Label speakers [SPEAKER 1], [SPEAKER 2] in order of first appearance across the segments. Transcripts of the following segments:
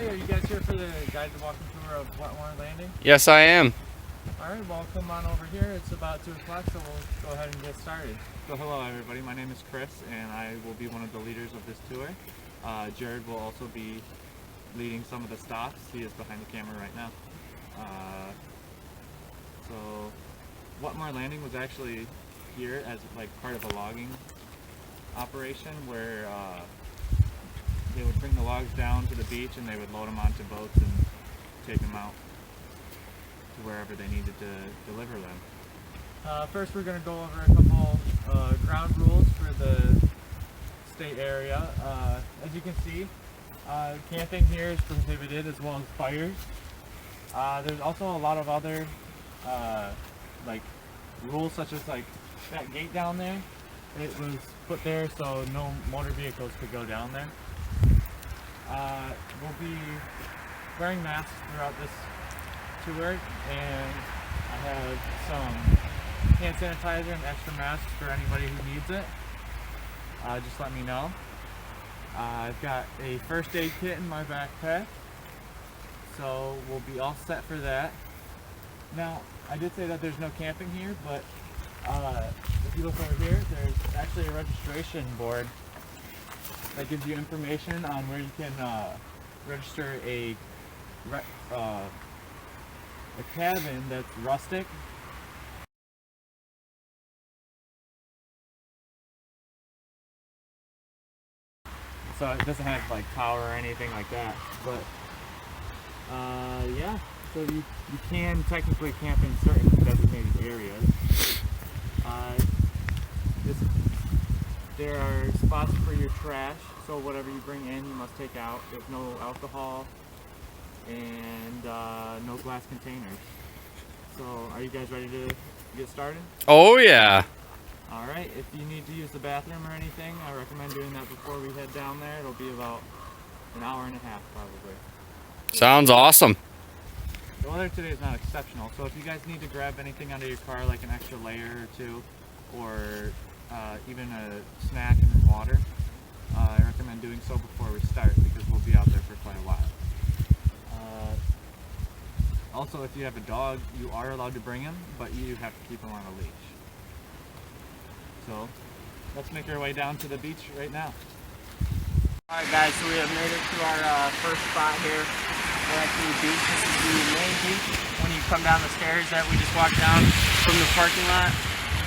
[SPEAKER 1] Hey, are you guys here for the guided walking tour of Wetmore Landing?
[SPEAKER 2] Yes, I am.
[SPEAKER 1] Alright, well come on over here. It's about 2 o'clock, so we'll go ahead and get started. So hello everybody, my name is Chris and I will be one of the leaders of this tour. Jared will also be leading some of the stops. He is behind the camera right now. So Wetmore Landing was actually here as like part of a logging operation where they would bring the logs down to the beach and they would load them onto boats and take them out to wherever they needed to deliver them. First we're going to go over a couple ground rules for the state area. As you can see, camping here is prohibited as well as fires. There's also a lot of other like rules, such as like that gate down there. It was put there so no motor vehicles could go down there. We'll be wearing masks throughout this tour, and I have some hand sanitizer and extra masks for anybody who needs it. Just let me know. I've got a first aid kit in my backpack, so we'll be all set for that. Now, I did say that there's no camping here, but if you look over here, there's actually a registration board that gives you information on where you can register a cabin that's rustic. So it doesn't have like power or anything like that, but yeah, so you can technically camp in certain designated areas. There are spots for your trash, so whatever you bring in you must take out. There's no alcohol and no glass containers. So are you guys ready to get started?
[SPEAKER 2] Oh yeah.
[SPEAKER 1] Alright, if you need to use the bathroom or anything, I recommend doing that before we head down there. It'll be about an hour and a half probably.
[SPEAKER 2] Sounds awesome.
[SPEAKER 1] The weather today is not exceptional, so if you guys need to grab anything out of your car, like an extra layer or two, or even a snack and water, I recommend doing so before we start because we'll be out there for quite a while. Also, if you have a dog, you are allowed to bring him, but you have to keep him on a leash. So, let's make our way down to the beach right now.
[SPEAKER 3] Alright guys, so we have made it to our first spot here. We're at the beach. This is the main beach when you come down the stairs that we just walked down from the parking lot.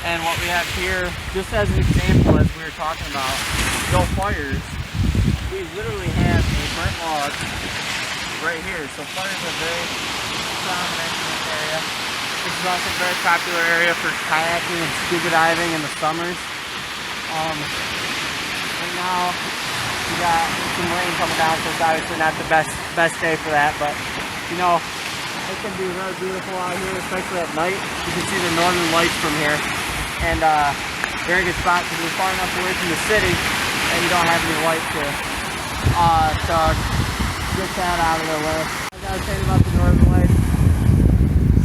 [SPEAKER 3] And what we have here, just as an example, as we were talking about, no fires, we literally have a burnt log right here. So fires are very prominent in this area. This is also a very popular area for kayaking and scuba diving in the summers. Right now, we got some rain coming down, so it's obviously not the best day for that, but you know, it can be very beautiful out here, especially at night. You can see the northern lights from here, and very good spot because we're far enough away from the city and you don't have any light to get that out of the way. Like I was saying about the northern lights,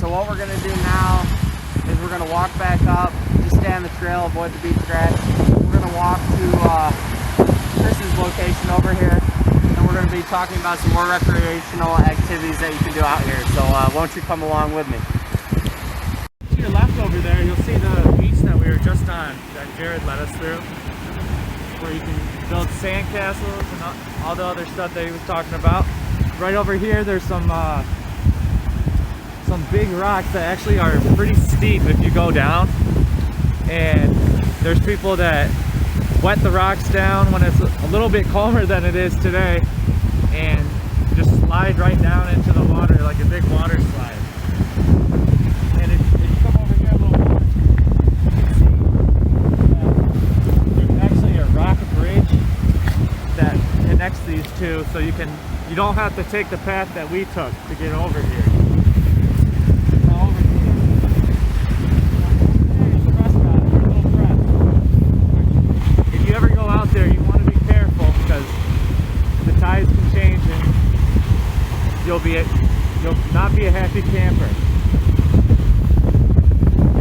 [SPEAKER 3] so what we're going to do now is we're going to walk back up, just stay on the trail, avoid the beach grass. We're going to walk to Chris's location over here, and we're going to be talking about some more recreational activities that you can do out here. So won't you come along with me?
[SPEAKER 1] To your left over there, you'll see the beach that we were just on, that Jared led us through, where you can build sandcastles and all the other stuff that he was talking about. Right over here, there's some big rocks that actually are pretty steep if you go down, and there's people that wet the rocks down when it's a little bit calmer than it is today and just slide right down into the water like a big water slide. And if you come over here a little more, you can see there's actually a rock bridge that connects these two, so you don't have to take the path that we took to get over here. You'll not be a happy camper.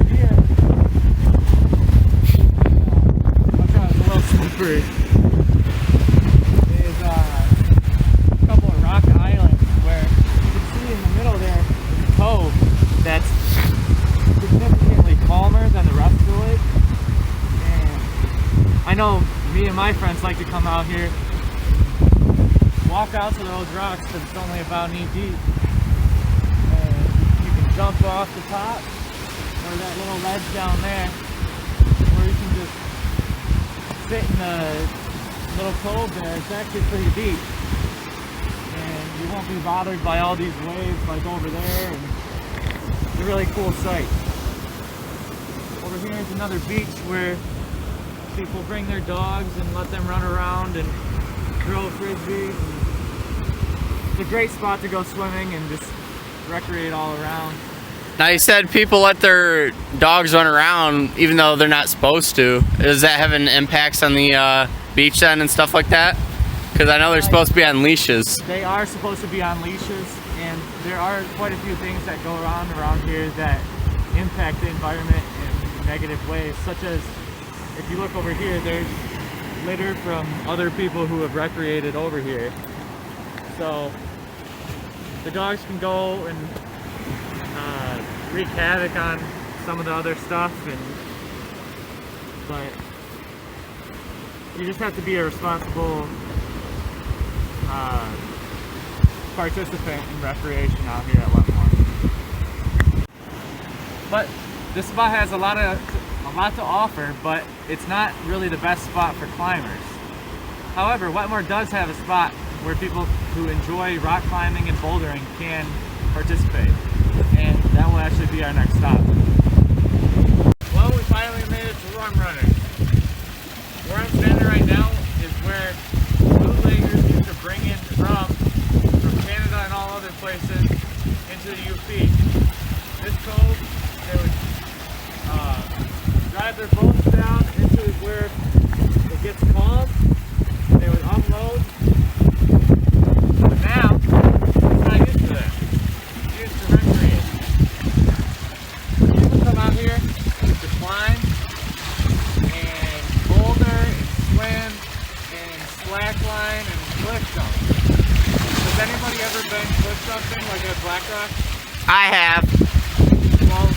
[SPEAKER 1] Here, watch out, it's a little slippery. There's a couple of rock islands climbers like to come out here, walk out to those rocks because it's only about knee deep. And you can jump off the top or that little ledge down there, or you can just sit in the little cove there. It's actually pretty deep, and you won't be bothered by all these waves like over there, and it's a really cool sight. Over here is another beach where people bring their dogs and let them run around and throw frisbees. It's a great spot to go swimming and just recreate all around.
[SPEAKER 2] Now you said people let their dogs run around even though they're not supposed to. Is that having impacts on the beach then and stuff like that? Because I know they're supposed to be on leashes.
[SPEAKER 1] They are supposed to be on leashes, and there are quite a few things that go on around here that impact the environment in negative ways, such as if you look over here, there's litter from other people who have recreated over here. So the dogs can go and wreak havoc on some of the other stuff, but you just have to be a responsible participant in recreation out here at Wetmore. But this spot has a lot to offer, but it's not really the best spot for climbers. However, Wetmore does have a spot where people who enjoy rock climbing and bouldering can participate, and that will actually be our next stop. Well, we finally made it to Rum Runner. Where I'm standing right now is where bootleggers used to bring in rum from Canada and all other places into the UP. This cove, they would drive their boats down into where it gets calm. They would unload. But now, it's not used to that. It's used to recreate. People come out here to climb and boulder and swim and slackline and cliff jump. Has anybody ever been cliff jumping like at Black Rock?
[SPEAKER 2] I have.
[SPEAKER 1] Well,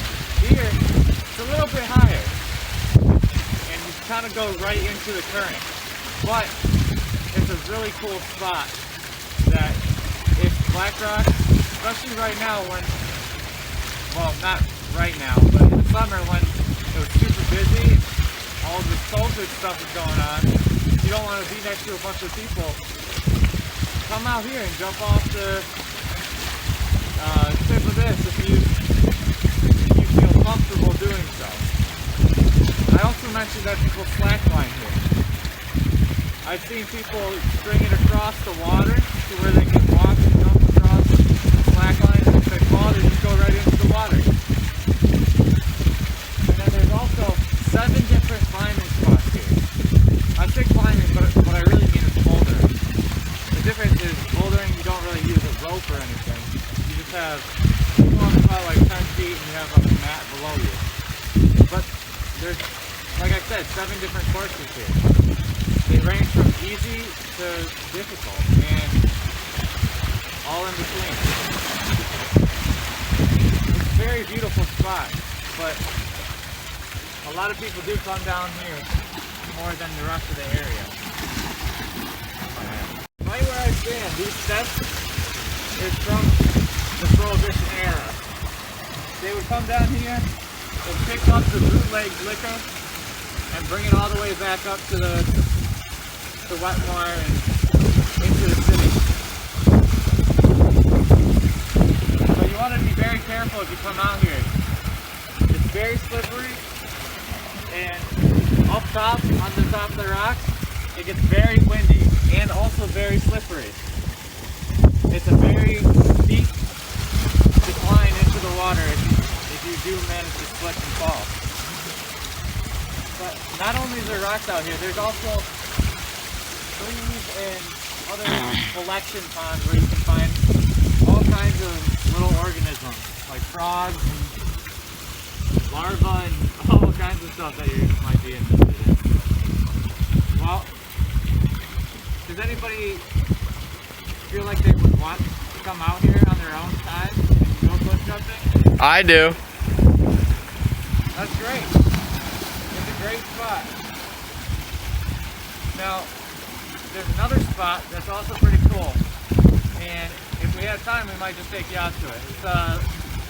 [SPEAKER 1] here, it's a little bit higher. And you kind of go right into the current. But it's a really cool spot that if Black Rock, especially right now when, well, not right now, but in the summer when it was super busy, all this COVID stuff is going on, you don't want to be next to a bunch of people, come out here and jump off the tip of this if you feel comfortable doing so. I also mentioned that people slackline here. I've seen people string it across the water to where they can walk and jump across the slackline, and if they fall, they just go right into the water. And then there's also 7 different climbing spots here. I say climbing, but what I really mean is bouldering. The difference is bouldering, you don't really use a rope or anything. You just have, you walk about like 10 feet and you have like a mat below you. But there's, like I said, 7 different courses here. They range from easy to difficult and all in between. It's a very beautiful spot, but a lot of people do come down here more than the rest of the area. Right where I stand, these steps is from the Prohibition era. They would come down here and pick up the bootleg liquor and bring it all the way back up to Wetmore and into the city. So you want to be very careful if you come out here. It's very slippery, and up top, on the top of the rocks, it gets very windy and also very slippery. It's a very steep decline into the water if you do manage to slip and fall. But not only is there rocks out here, there's also streams and other collection ponds where you can find all kinds of little organisms, like frogs and larvae and all kinds of stuff that you might be interested in. Well, does anybody feel like they would want to come out here on their own time and go cliff jumping?
[SPEAKER 2] I do.
[SPEAKER 1] That's great. It's a great spot. Now, there's another spot that's also pretty cool. And if we have time, we might just take you out to it. It's an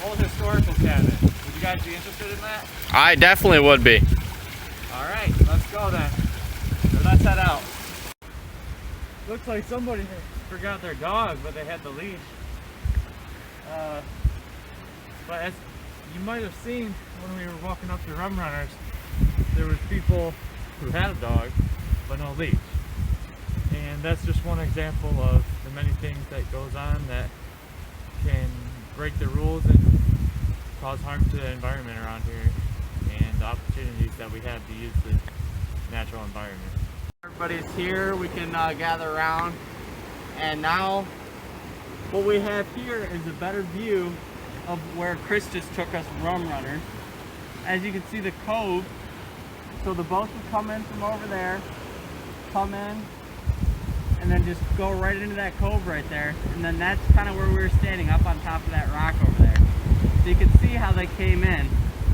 [SPEAKER 1] old historical cabin. Would you guys be interested in that?
[SPEAKER 2] I definitely would be.
[SPEAKER 1] All right, let's go then. So let's head out. Looks like somebody forgot their dog, but they had the leash. But as you might have seen when we were walking up to Rum Runners, there was people who had a dog, but no leash. And that's just one example of the many things that goes on that can break the rules and cause harm to the environment around here, and the opportunities that we have to use the natural environment.
[SPEAKER 3] Everybody's here, we can gather around, and now what we have here is a better view of where Chris just took us Rum Runners. As you can see, the cove, so the boats would come in from over there, come in, and then just go right into that cove right there, and then that's kind of where we were standing, up on top of that rock over there. So you can see how they came in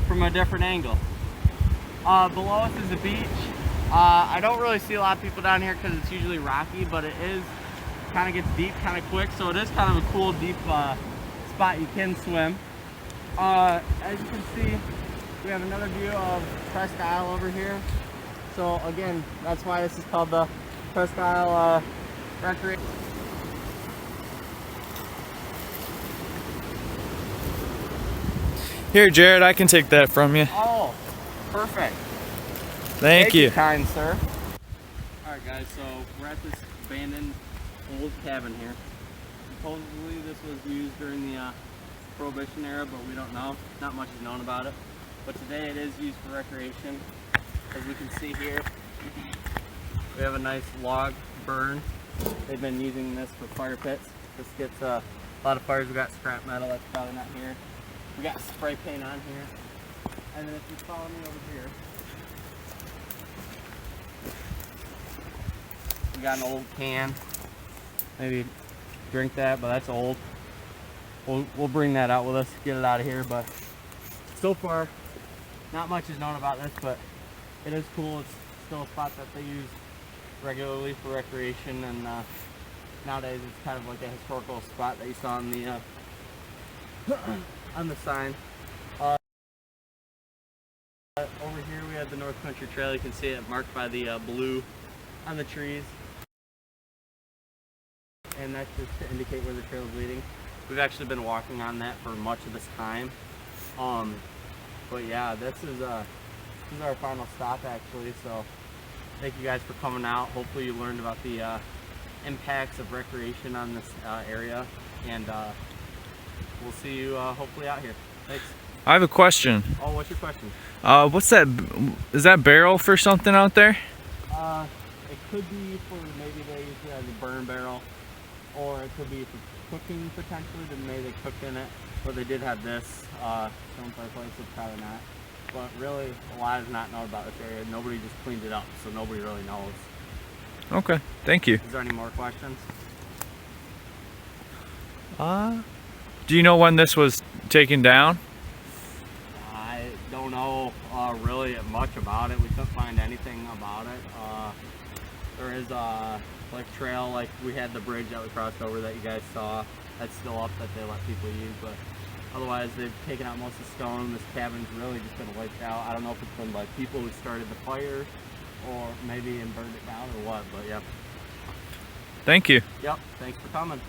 [SPEAKER 3] from a different angle. Below us is a beach. I don't really see a lot of people down here because it's usually rocky, but it is kind of gets deep kind of quick, so it is kind of a cool deep spot you can swim. As you can see, we have another view of Presque Isle over here. So again, that's why this is called the Presque Isle Recreation.
[SPEAKER 4] Here, Jared, I can take that from you.
[SPEAKER 3] Oh, perfect.
[SPEAKER 4] Thank you.
[SPEAKER 3] Kind sir. Alright guys, so we're at this abandoned old cabin here. Supposedly this was used during the Prohibition era, but we don't know. Not much is known about it. But today it is used for recreation. As we can see here, we have a nice log burn. They've been using this for fire pits. This gets a lot of fires. We got scrap metal, that's probably not here. We got spray paint on here. And then if you follow me over here, we got an old can. Maybe drink that, but that's old. We'll bring that out with us, get it out of here. But so far, not much is known about this, but it is cool. It's still a spot that they use regularly for recreation, and nowadays it's kind of like a historical spot that you saw on the on the sign. Over here we have the North Country Trail. You can see it marked by the blue on the trees, and that's just to indicate where the trail is leading. We've actually been walking on that for much of this time. But yeah, this is our final stop actually. So thank you guys for coming out. Hopefully you learned about the impacts of recreation on this area, and we'll see you hopefully out here. Thanks.
[SPEAKER 4] I have a question.
[SPEAKER 3] Oh, what's your question?
[SPEAKER 4] What's that? Is that barrel for something out there?
[SPEAKER 3] It could be for, maybe they use it as a burn barrel, or it could be for cooking potentially. Then maybe they cooked in it, but they did have this shown for a place. It's probably not. But really, a lot is not known about this area. Nobody just cleaned it up, so nobody really knows.
[SPEAKER 4] Okay, thank you.
[SPEAKER 3] Is there any more questions?
[SPEAKER 4] Do you know when this was taken down?
[SPEAKER 3] I don't know really much about it. We couldn't find anything about it. There is like trail, like we had the bridge that we crossed over that you guys saw. That's still up that they let people use, but otherwise they've taken out most of the stone. This cabin's really just been wiped out. I don't know if it's been by people who started the fire or maybe and burned it down or what, but yep.
[SPEAKER 4] Thank you.
[SPEAKER 3] Yep, thanks for coming.